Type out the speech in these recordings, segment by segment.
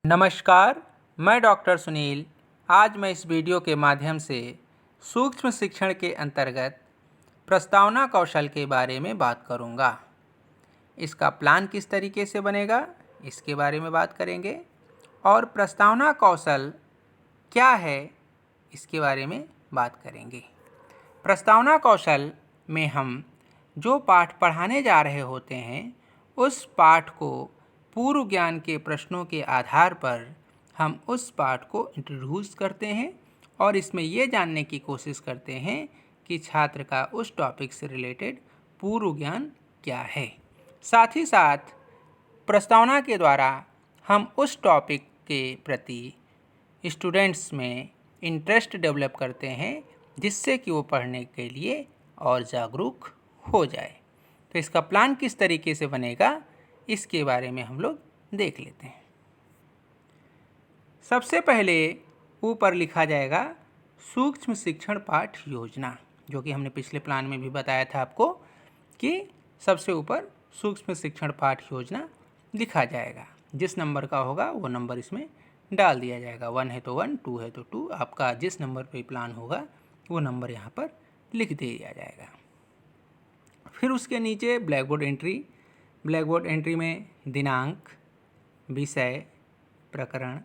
नमस्कार, मैं डॉक्टर सुनील। आज मैं इस वीडियो के माध्यम से सूक्ष्म शिक्षण के अंतर्गत प्रस्तावना कौशल के बारे में बात करूंगा। इसका प्लान किस तरीके से बनेगा, इसके बारे में बात करेंगे और प्रस्तावना कौशल क्या है, इसके बारे में बात करेंगे। प्रस्तावना कौशल में हम जो पाठ पढ़ाने जा रहे होते हैं, उस पाठ को पूर्व ज्ञान के प्रश्नों के आधार पर हम उस पाठ को इंट्रोड्यूस करते हैं और इसमें ये जानने की कोशिश करते हैं कि छात्र का उस टॉपिक से रिलेटेड पूर्व ज्ञान क्या है। साथ ही साथ प्रस्तावना के द्वारा हम उस टॉपिक के प्रति स्टूडेंट्स में इंटरेस्ट डेवलप करते हैं, जिससे कि वो पढ़ने के लिए और जागरूक हो जाए। तो इसका प्लान किस तरीके से बनेगा, इसके बारे में हम लोग देख लेते हैं। सबसे पहले ऊपर लिखा जाएगा सूक्ष्म शिक्षण पाठ योजना, जो कि हमने पिछले प्लान में भी बताया था आपको कि सबसे ऊपर सूक्ष्म शिक्षण पाठ योजना लिखा जाएगा। जिस नंबर का होगा वो नंबर इसमें डाल दिया जाएगा। 1 है तो 1, 2 है तो 2। आपका जिस नंबर पे प्लान होगा वो नंबर यहाँ पर लिख दिया जाएगा। फिर उसके नीचे ब्लैक बोर्ड एंट्री में दिनांक, विषय, प्रकरण,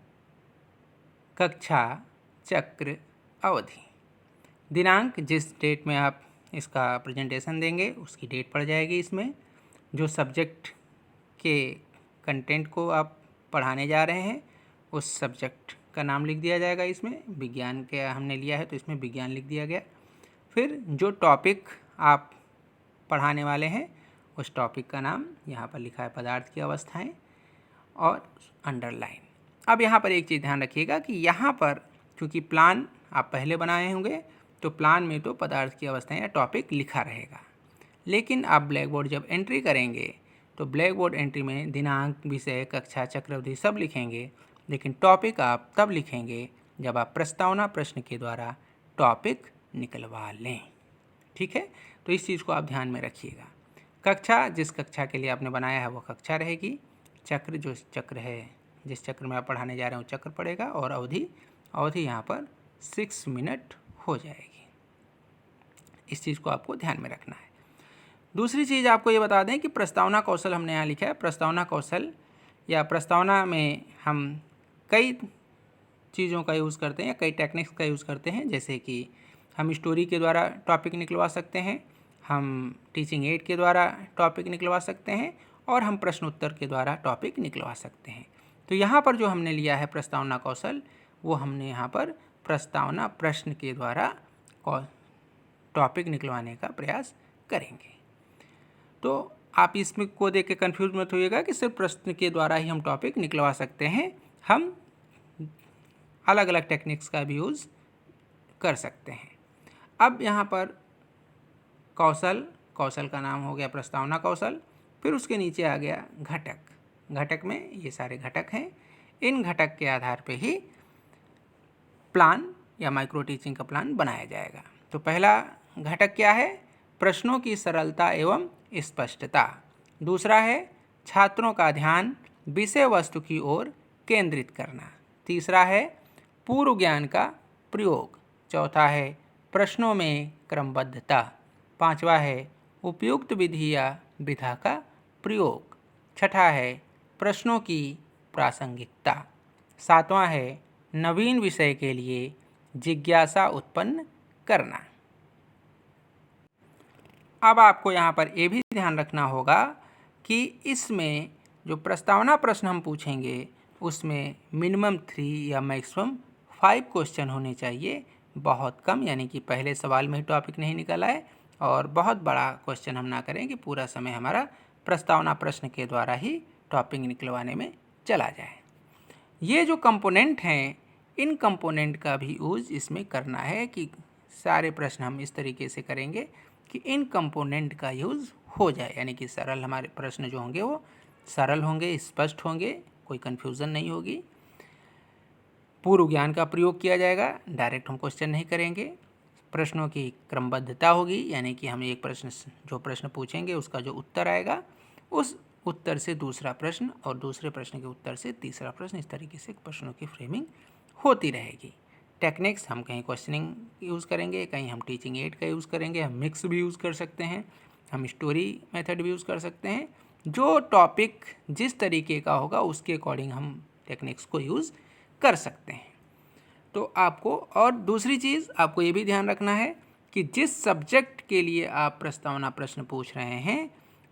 कक्षा, चक्र, अवधि। दिनांक, जिस डेट में आप इसका प्रेजेंटेशन देंगे उसकी डेट पड़ जाएगी इसमें। जो सब्जेक्ट के कंटेंट को आप पढ़ाने जा रहे हैं उस सब्जेक्ट का नाम लिख दिया जाएगा इसमें। विज्ञान के हमने लिया है तो इसमें विज्ञान लिख दिया गया। फिर जो टॉपिक आप पढ़ाने वाले हैं उस टॉपिक का नाम यहाँ पर लिखा है, पदार्थ की अवस्थाएं, और अंडरलाइन। अब यहाँ पर एक चीज़ ध्यान रखिएगा कि यहाँ पर क्योंकि प्लान आप पहले बनाए होंगे तो प्लान में तो पदार्थ की अवस्थाएं या टॉपिक लिखा रहेगा, लेकिन आप ब्लैक बोर्ड जब एंट्री करेंगे तो ब्लैक बोर्ड एंट्री में दिनांक, विषय, कक्षा, चक्रवधि सब लिखेंगे, लेकिन टॉपिक आप तब लिखेंगे जब आप प्रस्तावना प्रश्न के द्वारा टॉपिक निकलवा लें। ठीक है, तो इस चीज़ को आप ध्यान में रखिएगा। कक्षा, जिस कक्षा के लिए आपने बनाया है वो कक्षा रहेगी। चक्र, जो चक्र है जिस चक्र में आप पढ़ाने जा रहे हैं वो चक्र पड़ेगा। और अवधि यहाँ पर 6 मिनट हो जाएगी। इस चीज़ को आपको ध्यान में रखना है। दूसरी चीज़ आपको ये बता दें कि प्रस्तावना कौशल हमने यहाँ लिखा है। प्रस्तावना कौशल या प्रस्तावना में हम कई चीज़ों का यूज़ करते हैं, कई टेक्निक्स का यूज़ करते हैं। जैसे कि हम स्टोरी के द्वारा टॉपिक निकलवा सकते हैं, हम टीचिंग एड के द्वारा टॉपिक निकलवा सकते हैं, और हम प्रश्न उत्तर के द्वारा टॉपिक निकलवा सकते हैं। तो यहाँ पर जो हमने लिया है प्रस्तावना कौशल, वो हमने यहाँ पर प्रस्तावना प्रश्न के द्वारा टॉपिक निकलवाने का प्रयास करेंगे। तो आप इसमें को देख के कन्फ्यूज मत होइएगा कि सिर्फ प्रश्न के द्वारा ही हम टॉपिक निकलवा सकते हैं। हम अलग अलग टेक्निक्स का भी यूज़ कर सकते हैं। अब यहाँ पर कौशल का नाम हो गया प्रस्तावना कौशल। फिर उसके नीचे आ गया घटक में ये सारे घटक हैं। इन घटक के आधार पे ही प्लान या माइक्रो टीचिंग का प्लान बनाया जाएगा। तो पहला घटक क्या है? प्रश्नों की सरलता एवं स्पष्टता। दूसरा है छात्रों का ध्यान विषय वस्तु की ओर केंद्रित करना। तीसरा है पूर्व ज्ञान का प्रयोग। चौथा है प्रश्नों में क्रमबद्धता। पांचवा है उपयुक्त विधि या विधा का प्रयोग। छठा है प्रश्नों की प्रासंगिकता। सातवां है नवीन विषय के लिए जिज्ञासा उत्पन्न करना। अब आपको यहाँ पर ये भी ध्यान रखना होगा कि इसमें जो प्रस्तावना प्रश्न हम पूछेंगे उसमें मिनिमम 3 या मैक्सिमम 5 क्वेश्चन होने चाहिए। बहुत कम, यानी कि पहले सवाल में ही टॉपिक नहीं निकल आए और बहुत बड़ा क्वेश्चन हम ना करें कि पूरा समय हमारा प्रस्तावना प्रश्न के द्वारा ही टॉपिक निकलवाने में चला जाए। ये जो कंपोनेंट हैं, इन कंपोनेंट का भी यूज़ इसमें करना है कि सारे प्रश्न हम इस तरीके से करेंगे कि इन कंपोनेंट का यूज़ हो जाए, यानी कि सरल हमारे प्रश्न जो होंगे वो सरल होंगे, स्पष्ट होंगे, कोई कन्फ्यूज़न नहीं होगी। पूर्व ज्ञान का प्रयोग किया जाएगा, डायरेक्ट हम क्वेश्चन नहीं करेंगे। प्रश्नों की क्रमबद्धता होगी, यानी कि हम एक प्रश्न जो प्रश्न पूछेंगे उसका जो उत्तर आएगा उस उत्तर से दूसरा प्रश्न और दूसरे प्रश्न के उत्तर से तीसरा प्रश्न, इस तरीके से प्रश्नों की फ्रेमिंग होती रहेगी। टेक्निक्स हम कहीं क्वेश्चनिंग यूज़ करेंगे, कहीं हम टीचिंग एड का यूज़ करेंगे, हम मिक्स भी यूज़ कर सकते हैं, हम स्टोरी मेथड भी यूज़ कर सकते हैं। जो टॉपिक जिस तरीके का होगा उसके अकॉर्डिंग हम टेक्निक्स को यूज़ कर सकते हैं। तो आपको, और दूसरी चीज़ आपको ये भी ध्यान रखना है कि जिस सब्जेक्ट के लिए आप प्रस्तावना प्रश्न पूछ रहे हैं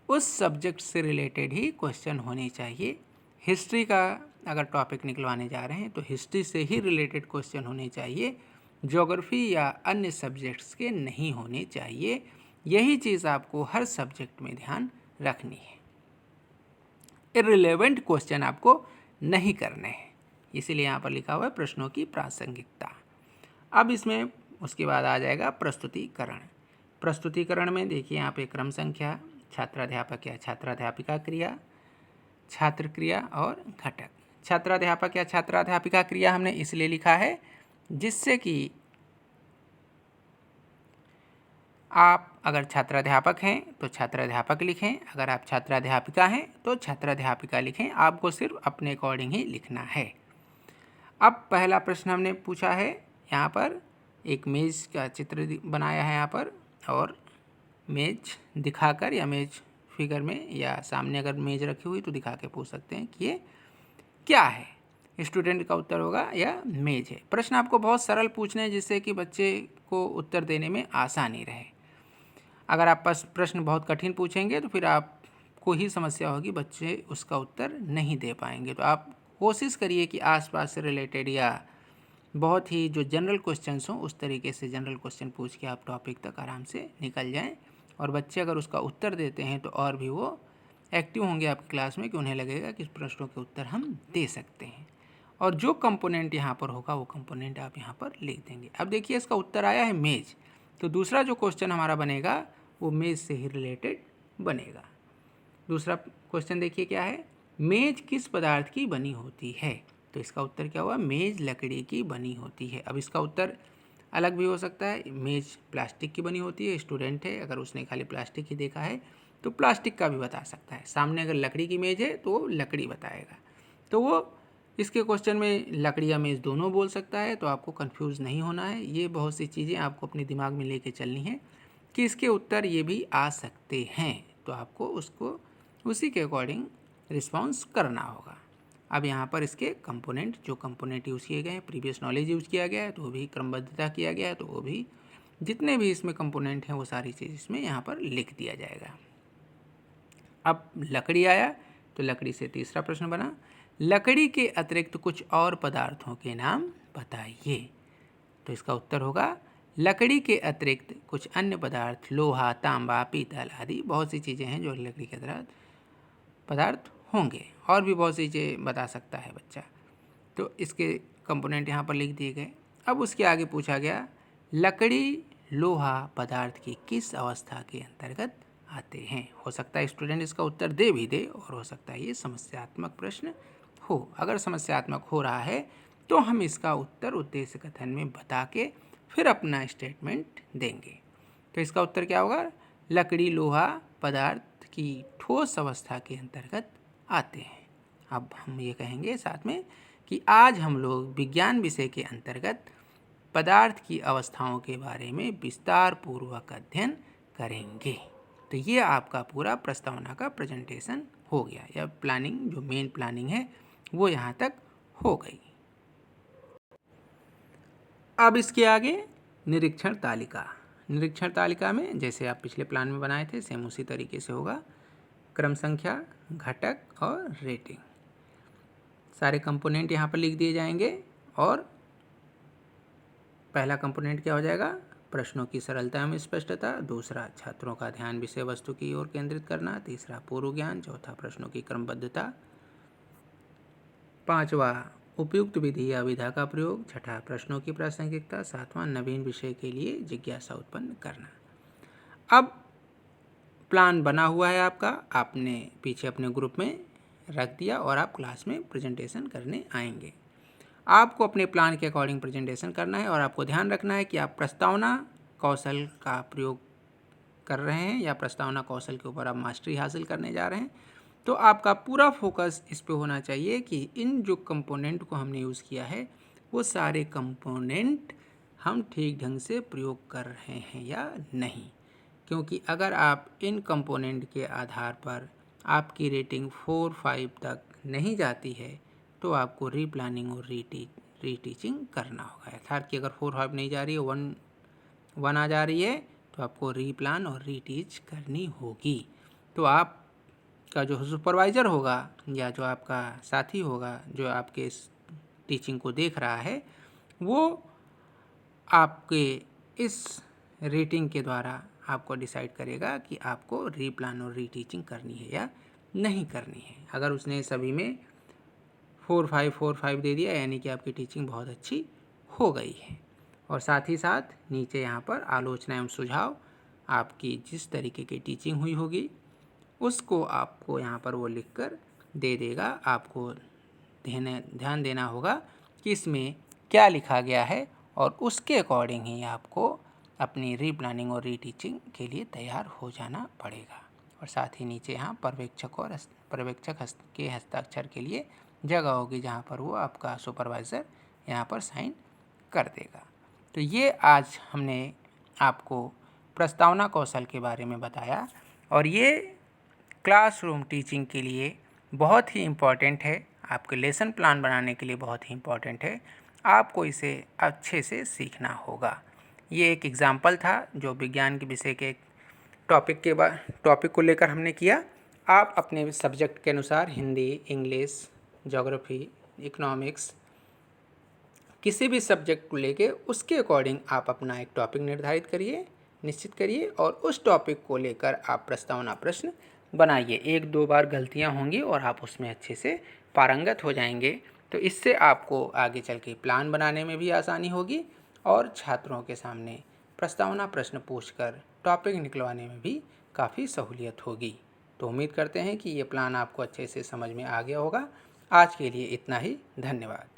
उस सब्जेक्ट से रिलेटेड ही क्वेश्चन होने चाहिए। हिस्ट्री का अगर टॉपिक निकलवाने जा रहे हैं तो हिस्ट्री से ही रिलेटेड क्वेश्चन होने चाहिए, ज्योग्राफी या अन्य सब्जेक्ट्स के नहीं होने चाहिए। यही चीज़ आपको हर सब्जेक्ट में ध्यान रखनी है। इररिलेवेंट क्वेश्चन आपको नहीं करने हैं, इसीलिए यहाँ पर लिखा हुआ है प्रश्नों की प्रासंगिकता। अब इसमें उसके बाद आ जाएगा प्रस्तुतिकरण। प्रस्तुतिकरण में देखिए यहाँ पे क्रम संख्या, छात्राध्यापक या छात्राध्यापिका क्रिया, छात्र क्रिया और घटक। छात्राध्यापक या छात्राध्यापिका क्रिया हमने इसलिए लिखा है जिससे कि आप अगर छात्राध्यापक हैं तो छात्राध्यापक लिखें, अगर आप छात्राध्यापिका हैं तो छात्राध्यापिका लिखें। आपको सिर्फ अपने अकॉर्डिंग ही लिखना है। अब पहला प्रश्न हमने पूछा है, यहाँ पर एक मेज़ का चित्र बनाया है यहाँ पर, और मेज दिखाकर या मेज फिगर में या सामने अगर मेज रखी हुई तो दिखा के पूछ सकते हैं कि ये क्या है। स्टूडेंट का उत्तर होगा या मेज है। प्रश्न आपको बहुत सरल पूछने हैं जिससे कि बच्चे को उत्तर देने में आसानी रहे। अगर आप प्रश्न बहुत कठिन पूछेंगे तो फिर आपको ही समस्या होगी, बच्चे उसका उत्तर नहीं दे पाएंगे। तो आप कोशिश करिए कि आसपास से रिलेटेड या बहुत ही जो जनरल क्वेश्चंस हों उस तरीके से जनरल क्वेश्चन पूछ के आप टॉपिक तक आराम से निकल जाएं, और बच्चे अगर उसका उत्तर देते हैं तो और भी वो एक्टिव होंगे आपकी क्लास में कि उन्हें लगेगा कि इस प्रश्नों के उत्तर हम दे सकते हैं। और जो कंपोनेंट यहाँ पर होगा वो कंपोनेंट आप यहाँ पर लिख देंगे। अब देखिए इसका उत्तर आया है मेज, तो दूसरा जो क्वेश्चन हमारा बनेगा वो मेज से ही रिलेटेड बनेगा। दूसरा क्वेश्चन देखिए क्या है, मेज किस पदार्थ की बनी होती है। तो इसका उत्तर क्या हुआ, मेज लकड़ी की बनी होती है। अब इसका उत्तर अलग भी हो सकता है, मेज प्लास्टिक की बनी होती है। स्टूडेंट है, अगर उसने खाली प्लास्टिक ही देखा है तो प्लास्टिक का भी बता सकता है। सामने अगर लकड़ी की मेज है तो लकड़ी बताएगा। तो वो इसके क्वेश्चन में लकड़ी या मेज दोनों बोल सकता है, तो आपको कंफ्यूज नहीं होना है। ये बहुत सी चीज़ें आपको अपने दिमाग में लेके चलनी है कि इसके उत्तर ये भी आ सकते हैं, तो आपको उसको उसी के अकॉर्डिंग रिस्पॉन्स करना होगा। अब यहाँ पर इसके कंपोनेंट, जो कंपोनेंट यूज़ किए गए हैं, प्रीवियस नॉलेज यूज़ किया गया है तो वो भी क्रमबद्धता किया गया है, तो वो भी जितने भी इसमें कंपोनेंट हैं वो सारी चीज़ इसमें यहाँ पर लिख दिया जाएगा। अब लकड़ी आया तो लकड़ी से तीसरा प्रश्न बना, लकड़ी के अतिरिक्त कुछ और पदार्थों के नाम बताइए। तो इसका उत्तर होगा लकड़ी के अतिरिक्त कुछ अन्य पदार्थ, लोहा, तांबा, पीतल आदि बहुत सी चीज़ें हैं जो लकड़ी के अतिरिक्त पदार्थ होंगे। और भी बहुत सी चीज़ें बता सकता है बच्चा, तो इसके कंपोनेंट यहाँ पर लिख दिए गए। अब उसके आगे पूछा गया, लकड़ी लोहा पदार्थ की किस अवस्था के अंतर्गत आते हैं। हो सकता है स्टूडेंट इसका उत्तर दे भी दे, और हो सकता है ये समस्यात्मक प्रश्न हो। अगर समस्यात्मक हो रहा है तो हम इसका उत्तर उद्देश्य कथन में बता के फिर अपना स्टेटमेंट देंगे। तो इसका उत्तर क्या होगा, लकड़ी लोहा पदार्थ की ठोस अवस्था के अंतर्गत आते हैं। अब हम ये कहेंगे साथ में कि आज हम लोग विज्ञान विषय के अंतर्गत पदार्थ की अवस्थाओं के बारे में विस्तार पूर्वक अध्ययन करेंगे। तो ये आपका पूरा प्रस्तावना का प्रेजेंटेशन हो गया, या प्लानिंग जो मेन प्लानिंग है वो यहाँ तक हो गई। अब इसके आगे निरीक्षण तालिका। निरीक्षण तालिका में जैसे आप पिछले प्लान में बनाए थे सेम उसी तरीके से होगा, क्रम संख्या, घटक और रेटिंग, सारे कंपोनेंट यहाँ पर लिख दिए जाएंगे। और पहला कंपोनेंट क्या हो जाएगा, प्रश्नों की सरलता एवं स्पष्टता। दूसरा, छात्रों का ध्यान विषय वस्तु की ओर केंद्रित करना। तीसरा, पूर्व ज्ञान। चौथा, प्रश्नों की क्रमबद्धता। पांचवा, उपयुक्त विधि या विधा का प्रयोग। छठा, प्रश्नों की प्रासंगिकता। सातवां, नवीन विषय के लिए जिज्ञासा उत्पन्न करना। अब प्लान बना हुआ है आपका, आपने पीछे अपने ग्रुप में रख दिया और आप क्लास में प्रेजेंटेशन करने आएंगे। आपको अपने प्लान के अकॉर्डिंग प्रेजेंटेशन करना है, और आपको ध्यान रखना है कि आप प्रस्तावना कौशल का प्रयोग कर रहे हैं या प्रस्तावना कौशल के ऊपर आप मास्टरी हासिल करने जा रहे हैं। तो आपका पूरा फोकस इस पे होना चाहिए कि इन जो कंपोनेंट को हमने यूज़ किया है वो सारे कंपोनेंट हम ठीक ढंग से प्रयोग कर रहे हैं या नहीं। क्योंकि अगर आप इन कंपोनेंट के आधार पर आपकी रेटिंग 4-5 तक नहीं जाती है तो आपको रीप्लानिंग और रीटीचिंग करना होगा। अर्थात कि अगर 4-5 नहीं जा रही है, 1 आ जा रही है, तो आपको रीप्लान और रीटीच करनी होगी। तो आपका जो सुपरवाइज़र होगा या जो आपका साथी होगा जो आपके इस टीचिंग को देख रहा है, वो आपके इस रेटिंग के द्वारा आपको डिसाइड करेगा कि आपको रीप्लान और रीटीचिंग करनी है या नहीं करनी है। अगर उसने सभी में 4-5 दे दिया यानी कि आपकी टीचिंग बहुत अच्छी हो गई है। और साथ ही साथ नीचे यहाँ पर आलोचना एवं सुझाव, आपकी जिस तरीके की टीचिंग हुई होगी उसको आपको यहाँ पर वो लिख कर दे देगा। आपको ध्यान देना होगा कि इसमें क्या लिखा गया है और उसके अकॉर्डिंग ही आपको अपनी रीप्लानिंग और रीटीचिंग के लिए तैयार हो जाना पड़ेगा। और साथ ही नीचे यहाँ पर्यवेक्षक के हस्ताक्षर के लिए जगह होगी जहाँ पर वो आपका सुपरवाइज़र यहाँ पर साइन कर देगा। तो ये आज हमने आपको प्रस्तावना कौशल के बारे में बताया और ये क्लासरूम टीचिंग के लिए बहुत ही इम्पॉर्टेंट है, आपके लेसन प्लान बनाने के लिए बहुत ही इम्पॉर्टेंट है। आपको इसे अच्छे से सीखना होगा। ये एक एग्ज़ाम्पल था जो विज्ञान के विषय के टॉपिक को लेकर हमने किया। आप अपने सब्जेक्ट के अनुसार हिंदी, इंग्लिश, ज्योग्राफी, इकोनॉमिक्स, किसी भी सब्जेक्ट को लेके उसके अकॉर्डिंग आप अपना एक टॉपिक निर्धारित करिए, निश्चित करिए और उस टॉपिक को लेकर आप प्रस्तावना प्रश्न बनाइए। 1-2 बार गलतियां होंगी और आप उसमें अच्छे से पारंगत हो जाएंगे। तो इससे आपको आगे चल के प्लान बनाने में भी आसानी होगी और छात्रों के सामने प्रस्तावना प्रश्न पूछकर टॉपिक निकलवाने में भी काफ़ी सहूलियत होगी। तो उम्मीद करते हैं कि ये प्लान आपको अच्छे से समझ में आ गया होगा। आज के लिए इतना ही। धन्यवाद।